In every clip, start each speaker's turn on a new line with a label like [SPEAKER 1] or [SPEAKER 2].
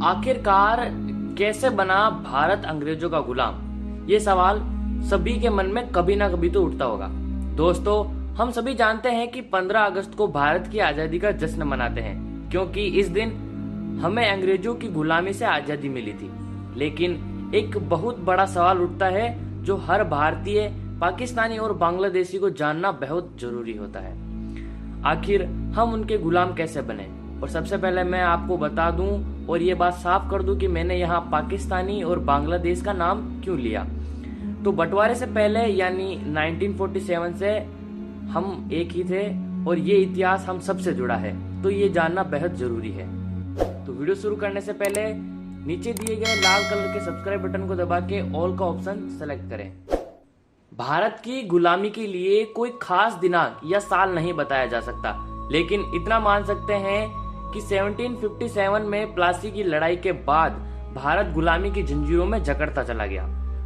[SPEAKER 1] आखिरकार कैसे बना भारत अंग्रेजों का गुलाम? ये सवाल सभी के मन में कभी ना कभी तो उठता होगा। दोस्तों, हम सभी जानते हैं कि 15 अगस्त को भारत की आजादी का जश्न मनाते हैं, क्योंकि इस दिन हमें अंग्रेजों की गुलामी से आजादी मिली थी। लेकिन एक बहुत बड़ा सवाल उठता है जो हर भारतीय, पाकिस्तानी और बांग्लादेशी को जानना बहुत जरूरी होता है। आखिर हम उनके गुलाम कैसे बने? और सबसे पहले मैं आपको बता दूं और ये बात साफ कर दूं कि मैंने यहाँ पाकिस्तानी और बांग्लादेश का नाम क्यों लिया। तो बंटवारे से पहले यानी 1947 से हम एक ही थे और ये इतिहास हम सबसे जुड़ा है, तो ये जानना बेहद जरूरी है। तो वीडियो शुरू करने से पहले नीचे दिए गए लाल कलर के सब्सक्राइब बटन को दबा के ऑल का ऑप्शन सेलेक्ट करें। भारत की गुलामी के लिए कोई खास दिनांक या साल नहीं बताया जा सकता, लेकिन इतना मान सकते हैं कि 1757 में प्लासी की लड़ाई के बाद भारत गुलामी की जंजीरों में जकड़ता चला गया,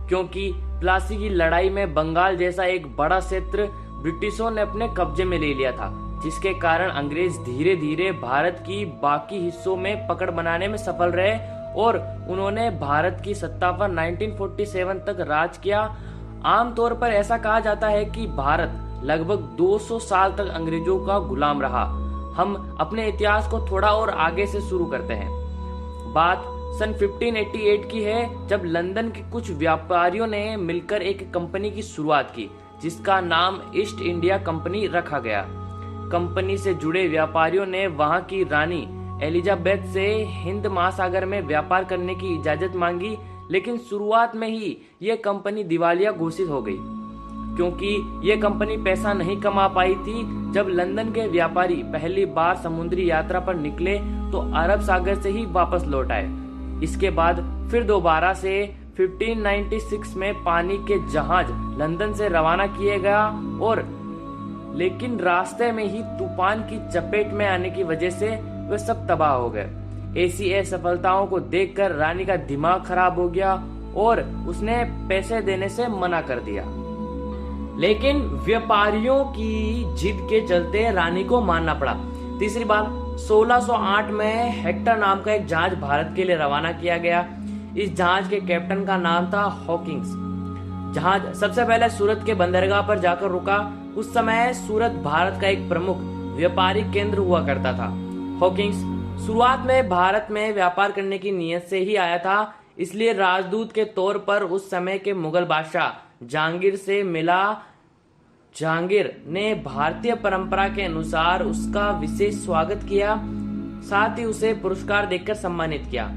[SPEAKER 1] क्योंकि प्लासी की लड़ाई में बंगाल जैसा एक बड़ा क्षेत्र ब्रिटिशों ने अपने कब्जे में ले लिया था, जिसके कारण अंग्रेज धीरे धीरे भारत की बाकी हिस्सों में पकड़ बनाने में सफल रहे और उन्होंने भारत की सत्ता पर 1947 तक राज किया। आमतौर पर ऐसा कहा जाता है कि भारत लगभग 200 साल तक अंग्रेजों का गुलाम रहा। हम अपने इतिहास को थोड़ा और आगे से शुरू करते हैं। बात सन 1588 की है, जब लंदन के कुछ व्यापारियों ने मिलकर एक कंपनी की शुरुआत की, जिसका नाम ईस्ट इंडिया कंपनी रखा गया। कंपनी से जुड़े व्यापारियों ने वहां की रानी एलिजाबेथ से हिंद महासागर में व्यापार करने की इजाजत मांगी, लेकिन शुरुआत में ही यह कंपनी दिवालिया घोषित हो गई, क्योंकि ये कंपनी पैसा नहीं कमा पाई थी। जब लंदन के व्यापारी पहली बार समुद्री यात्रा पर निकले तो अरब सागर से ही वापस लौट आए। इसके बाद फिर दोबारा से 1596 में पानी के जहाज लंदन से रवाना किए गया और लेकिन रास्ते में ही तूफान की चपेट में आने की वजह से वे सब तबाह हो गए। ऐसी असफलताओं को देखकर रानी का दिमाग खराब हो गया और उसने पैसे देने से मना कर दिया। लेकिन व्यापारियों की जिद के चलते रानी को मानना पड़ा। तीसरी बार 1608 में हेक्टर नाम का एक जहाज भारत के लिए रवाना किया गया। इस जहाज के कैप्टन का नाम था हॉकिंस। जहाज सबसे पहले सूरत के बंदरगाह पर जाकर रुका। उस समय सूरत भारत का एक प्रमुख व्यापारिक केंद्र हुआ करता था। हॉकिंस शुरुआत में भारत में व्यापार करने की नीयत से ही आया था, इसलिए राजदूत के तौर पर उस समय के मुगल बादशाह जहांगीर से मिला। जहांगीर ने भारतीय परंपरा के अनुसार उसका विशेष स्वागत किया, साथ ही उसे पुरस्कार देकर सम्मानित किया।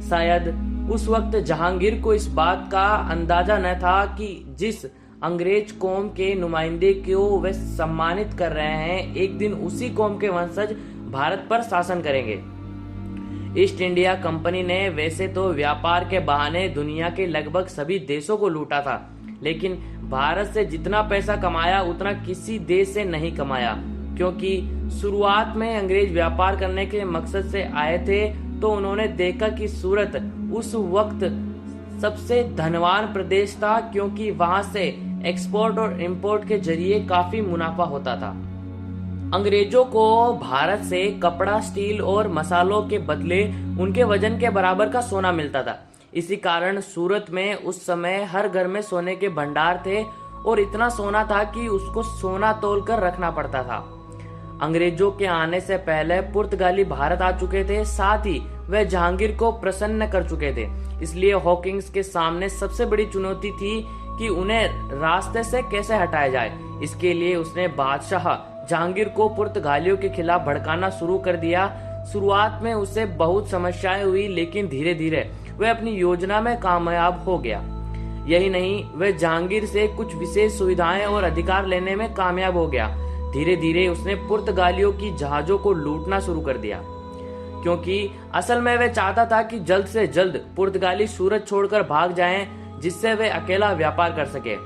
[SPEAKER 1] शायद उस वक्त जहांगीर को इस बात का अंदाजा न था कि जिस अंग्रेज कौम के नुमाइंदे को वे सम्मानित कर रहे हैं, एक दिन उसी कौम के वंशज भारत पर शासन करेंगे। ईस्ट इंडिया कंपनी ने वैसे तो व्यापार के बहाने दुनिया के लगभग सभी देशों को लूटा था, लेकिन भारत से जितना पैसा कमाया उतना किसी देश से नहीं कमाया, क्योंकि शुरुआत में अंग्रेज व्यापार करने के मकसद से आए थे, तो उन्होंने देखा कि सूरत उस वक्त सबसे धनवान प्रदेश था, क्योंकि वहां से एक्सपोर्ट और इंपोर्ट के जरिए काफी मुनाफा होता था। अंग्रेजों को भारत से कपड़ा, स्टील और मसालों के बदले उनके वजन के बराबर का सोना मिलता था। इसी कारण सूरत में उस समय हर घर में सोने के भंडार थे और इतना सोना था कि उसको सोना तोलकर रखना पड़ता था। अंग्रेजों के आने से पहले पुर्तगाली भारत आ चुके थे, साथ ही वह जहांगीर को प्रसन्न कर चुके थे। इसलिए हॉकिंस के सामने सबसे बड़ी चुनौती थी कि उन्हें रास्ते से कैसे हटाया जाए। इसके लिए उसने बादशाह जहांगीर को पुर्तगालियों के खिलाफ भड़काना शुरू कर दिया। शुरुआत में उसे बहुत समस्याएं हुई, लेकिन धीरे धीरे वह अपनी योजना में कामयाब हो गया। यही नहीं, वह जहांगीर से कुछ विशेष सुविधाएं और अधिकार लेने में कामयाब हो गया। धीरे धीरे उसने पुर्तगालियों की जहाजों को लूटना शुरू कर दिया, क्योंकि असल में वह चाहता था कि जल्द से जल्द पुर्तगाली सूरत छोड़कर भाग जाएं, जिससे वे अकेला व्यापार कर सके।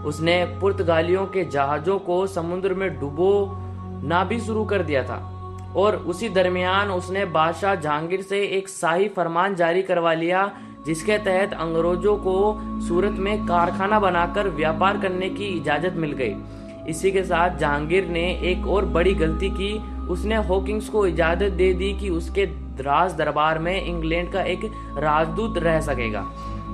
[SPEAKER 1] उसने पुर्तगालियों के जहाजों को समुद्र में डुबोना भी शुरू कर दिया था और उसी दरमियान उसने बादशाह जहांगीर से एक शाही फरमान जारी करवा लिया, जिसके तहत अंग्रेजों को सूरत में कारखाना बनाकर व्यापार करने की इजाजत मिल गई। इसी के साथ जहांगीर ने एक और बड़ी गलती की। उसने हॉकिंस को इजाजत दे दी कि उसके राज दरबार में इंग्लैंड का एक राजदूत रह सकेगा,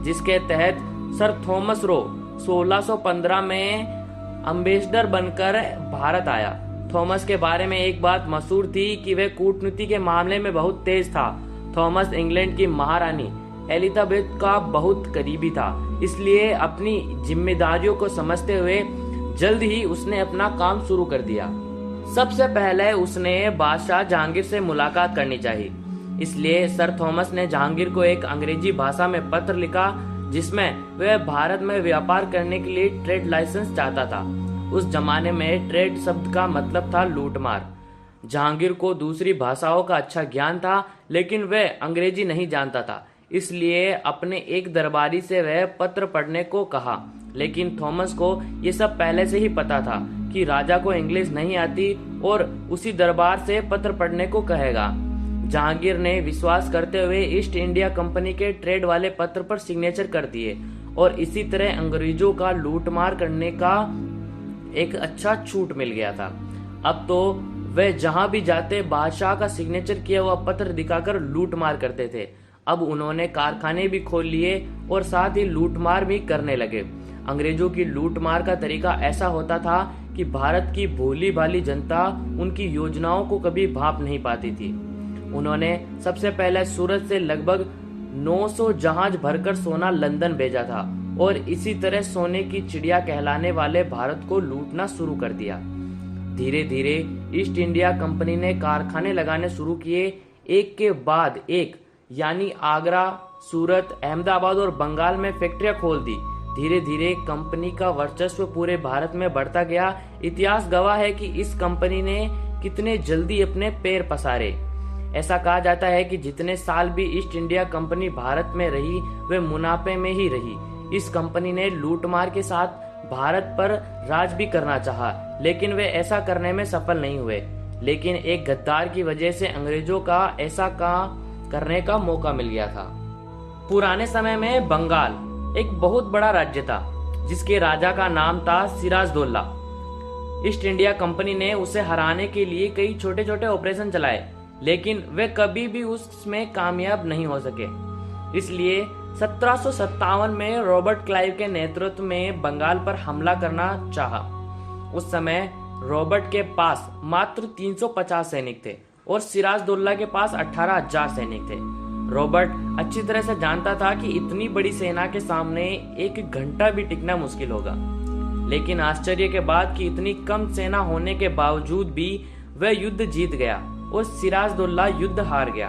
[SPEAKER 1] जिसके तहत सर थॉमस रो 1615 में अम्बेसडर बनकर भारत आया। थॉमस के बारे में एक बात मशहूर थी कि वह कूटनीति के मामले में बहुत तेज था। थॉमस इंग्लैंड की महारानी एलिजाबेथ का बहुत करीबी था, इसलिए अपनी जिम्मेदारियों को समझते हुए जल्द ही उसने अपना काम शुरू कर दिया। सबसे पहले उसने बादशाह जहांगीर से मुलाकात करनी चाहिए, इसलिए सर थॉमस ने जहांगीर को एक अंग्रेजी भाषा में पत्र लिखा, जिसमें वह भारत में व्यापार करने के लिए ट्रेड लाइसेंस चाहता था। उस जमाने में ट्रेड शब्द का मतलब था लूटमार। जहांगीर को दूसरी भाषाओं का अच्छा ज्ञान था, लेकिन वह अंग्रेजी नहीं जानता था, इसलिए अपने एक दरबारी से वह पत्र पढ़ने को कहा। लेकिन थॉमस को यह सब पहले से ही पता था कि राजा को इंग्लिश नहीं आती और उसी दरबार से पत्र पढ़ने को कहेगा। जहांगीर ने विश्वास करते हुए ईस्ट इंडिया कंपनी के ट्रेड वाले पत्र पर सिग्नेचर कर दिए और इसी तरह अंग्रेजों का लूटमार करने का एक अच्छा छूट मिल गया था। अब तो वे जहां भी जाते बादशाह का सिग्नेचर किया हुआ पत्र दिखाकर लूटमार करते थे। अब उन्होंने कारखाने भी खोल लिए और साथ ही लूटमार भी करने लगे। अंग्रेजों की लूटमार का तरीका ऐसा होता था कि भारत की भोली भाली जनता उनकी योजनाओं को कभी भांप नहीं पाती थी। उन्होंने सबसे पहले सूरत से लगभग 900 जहाज भरकर सोना लंदन भेजा था और इसी तरह सोने की चिड़िया कहलाने वाले भारत को लूटना शुरू कर दिया। धीरे धीरे ईस्ट इंडिया कंपनी ने कारखाने लगाने शुरू किए, एक के बाद एक, यानी आगरा, सूरत, अहमदाबाद और बंगाल में फैक्ट्रियां खोल दी। धीरे धीरे कंपनी का वर्चस्व पूरे भारत में बढ़ता गया। इतिहास गवाह है कि इस कंपनी ने कितने जल्दी अपने पैर पसारे। ऐसा कहा जाता है कि जितने साल भी ईस्ट इंडिया कंपनी भारत में रही, वे मुनाफे में ही रही। इस कंपनी ने लूटमार के साथ भारत पर राज भी करना चाहा, लेकिन वे ऐसा करने में सफल नहीं हुए। लेकिन एक गद्दार की वजह से अंग्रेजों का ऐसा करने का मौका मिल गया था। पुराने समय में बंगाल एक बहुत बड़ा राज्य था, जिसके राजा का नाम था सिराजदौल्ला। ईस्ट इंडिया कंपनी ने उसे हराने के लिए कई छोटे छोटे ऑपरेशन चलाए, लेकिन वे कभी भी उसमें कामयाब नहीं हो सके। इसलिए 1757 में रॉबर्ट क्लाइव के नेतृत्व में बंगाल पर हमला करना चाहा। उस समय रॉबर्ट के पास मात्र 350 सैनिक थे और सिराजदौल्ला के पास 18,000 सैनिक थे। रॉबर्ट अच्छी तरह से जानता था कि इतनी बड़ी सेना के सामने एक घंटा भी टिकना मुश्किल होगा, लेकिन आश्चर्य के बात कि इतनी कम सेना होने के बावजूद भी वह युद्ध जीत गया और सिराजदौल्ला युद्ध हार गया।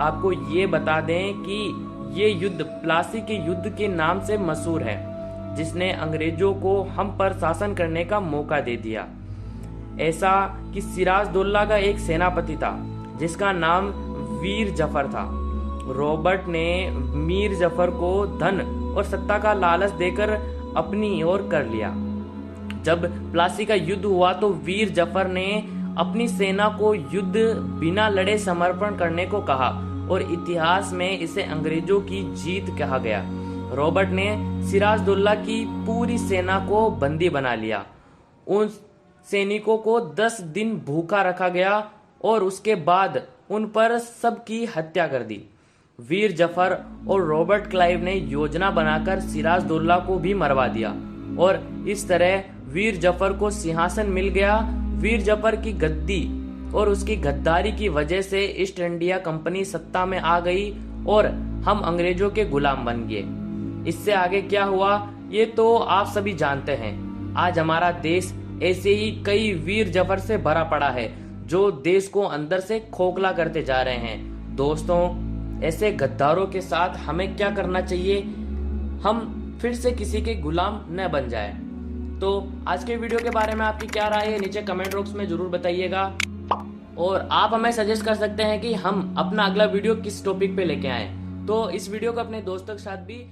[SPEAKER 1] आपको ये बता दें कि ये युद्ध प्लासी के युद्ध के नाम से मशहूर है, जिसने अंग्रेजों को हम पर शासन करने का मौका दे दिया। ऐसा कि सिराजदौल्ला का एक सेनापति था जिसका नाम वीर जफर था। रॉबर्ट ने मीर जफर को धन और सत्ता का लालच देकर अपनी ओर कर लिया। जब प्लासी का युद्ध हुआ तो वीर जफर ने अपनी सेना को युद्ध बिना लड़े समर्पण करने को कहा और इतिहास में इसे अंग्रेजों की जीत कहा गया। रॉबर्ट ने सिराजदौल्ला की पूरी सेना को बंदी बना लिया। उन सैनिकों को 10 दिन भूखा रखा गया और उसके बाद उन पर सबकी हत्या कर दी। वीर जफर और रॉबर्ट क्लाइव ने योजना बनाकर सिराजदौल्ला को भी मरवा दिया और इस तरह वीर जफर को सिंहासन मिल गया। वीर जफर की गद्दी और उसकी गद्दारी की वजह से ईस्ट इंडिया कंपनी सत्ता में आ गई और हम अंग्रेजों के गुलाम बन गए। इससे आगे क्या हुआ ये तो आप सभी जानते हैं। आज हमारा देश ऐसे ही कई वीर जफर से भरा पड़ा है जो देश को अंदर से खोखला करते जा रहे हैं। दोस्तों, ऐसे गद्दारों के साथ हमें क्या करना चाहिए? हम फिर से किसी के गुलाम न बन जाए। तो आज के वीडियो के बारे में आपकी क्या राय है नीचे कमेंट बॉक्स में जरूर बताइएगा और आप हमें सजेस्ट कर सकते हैं कि हम अपना अगला वीडियो किस टॉपिक पे लेके आए। तो इस वीडियो को अपने दोस्तों के साथ भी